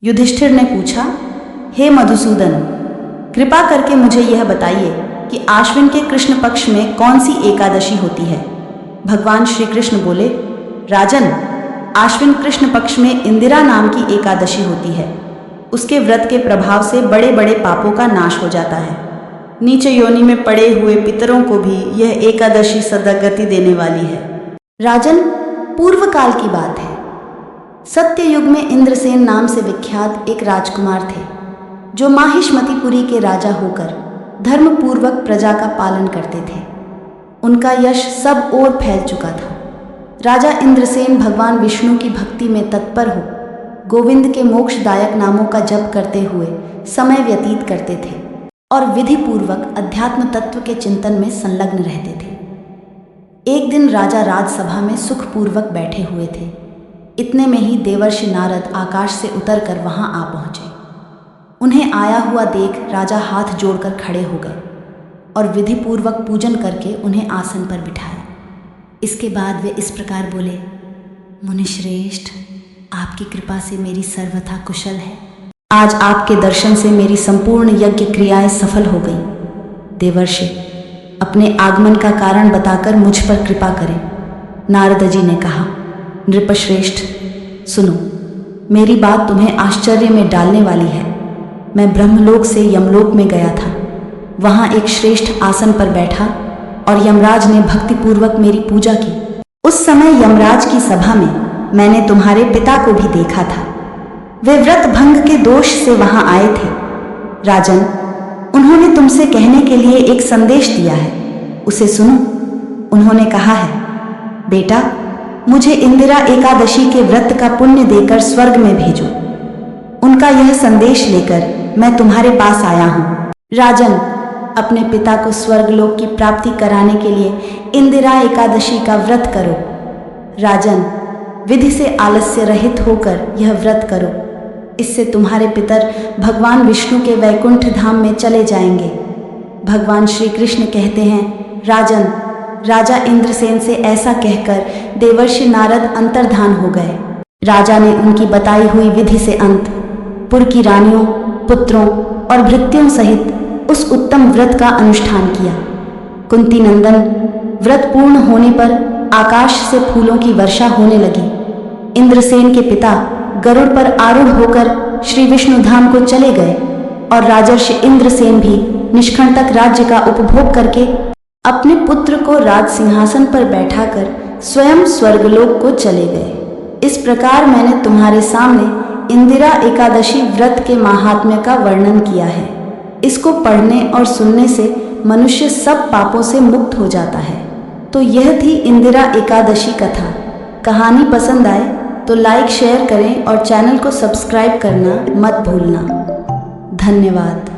युधिष्ठिर ने पूछा, हे मधुसूदन, कृपा करके मुझे यह बताइए कि आश्विन के कृष्ण पक्ष में कौन सी एकादशी होती है। भगवान श्री कृष्ण बोले, राजन, आश्विन कृष्ण पक्ष में इंदिरा नाम की एकादशी होती है। उसके व्रत के प्रभाव से बड़े बड़े पापों का नाश हो जाता है। नीचे योनि में पड़े हुए पितरों को भी यह एकादशी सद्गति देने वाली है। राजन, पूर्व काल की बात है। सत्ययुग में इंद्रसेन नाम से विख्यात एक राजकुमार थे, जो माहिष्मतिपुरी के राजा होकर धर्मपूर्वक प्रजा का पालन करते थे। उनका यश सब ओर फैल चुका था। राजा इंद्रसेन भगवान विष्णु की भक्ति में तत्पर हो गोविंद के मोक्षदायक नामों का जप करते हुए समय व्यतीत करते थे और विधि पूर्वक अध्यात्म तत्व के चिंतन में संलग्न रहते थे। एक दिन राजा राजसभा में सुखपूर्वक बैठे हुए थे। इतने में ही देवर्षि नारद आकाश से उतरकर वहां आ पहुंचे। उन्हें आया हुआ देख राजा हाथ जोड़कर खड़े हो गए और विधि पूर्वक पूजन करके उन्हें आसन पर बिठाया। इसके बाद वे इस प्रकार बोले, मुनिश्रेष्ठ, आपकी कृपा से मेरी सर्वथा कुशल है। आज आपके दर्शन से मेरी संपूर्ण यज्ञ क्रियाएं सफल हो गई। देवर्षि, अपने आगमन का कारण बताकर मुझ पर कृपा करें। नारद जी ने कहा, नृपश्रेष्ठ, सुनो, मेरी बात तुम्हें आश्चर्य में डालने वाली है। मैं ब्रह्मलोक से यमलोक में गया था। वहां एक श्रेष्ठ आसन पर बैठा और यमराज ने भक्तिपूर्वक मेरी पूजा की। उस समय यमराज की सभा में मैंने तुम्हारे पिता को भी देखा था। वे व्रत भंग के दोष से वहां आए थे। राजन, उन्होंने तुमसे कहने के लिए एक संदेश दिया है, उसे सुनो। उन्होंने कहा है, बेटा, मुझे इंदिरा एकादशी के व्रत का पुण्य देकर स्वर्ग में भेजो। उनका यह संदेश लेकर मैं तुम्हारे पास आया हूं। राजन, अपने पिता को स्वर्गलोक की प्राप्ति कराने के लिए इंदिरा एकादशी का व्रत करो। राजन, विधि से आलस्य रहित होकर यह व्रत करो। इससे तुम्हारे पितर भगवान विष्णु के वैकुंठ धाम में चले जाएंगे। भगवान श्री कृष्ण कहते हैं, राजन, राजा इंद्रसेन से ऐसा कहकर देवर्षि नारद अंतर्धान हो गए। राजा ने उनकी बताई हुई विधि से अंतपुर की रानियों, पुत्रों और भृत्यों सहित उस उत्तम व्रत का अनुष्ठान किया। कुंती नंदन, व्रत पूर्ण होने पर आकाश से फूलों की वर्षा होने लगी। इंद्रसेन के पिता गरुड़ पर आरूढ़ होकर श्री विष्णु धाम को चले गए और राजर्षि इंद्रसेन भी निष्कंटक राज्य का उपभोग करके अपने पुत्र को राज सिंहासन पर बैठाकर स्वयं स्वर्गलोक को चले गए। इस प्रकार मैंने तुम्हारे सामने इंदिरा एकादशी व्रत के महात्म्य का वर्णन किया है। इसको पढ़ने और सुनने से मनुष्य सब पापों से मुक्त हो जाता है। तो यह थी इंदिरा एकादशी कथा। कहानी पसंद आए तो लाइक शेयर करें और चैनल को सब्सक्राइब करना मत भूलना। धन्यवाद।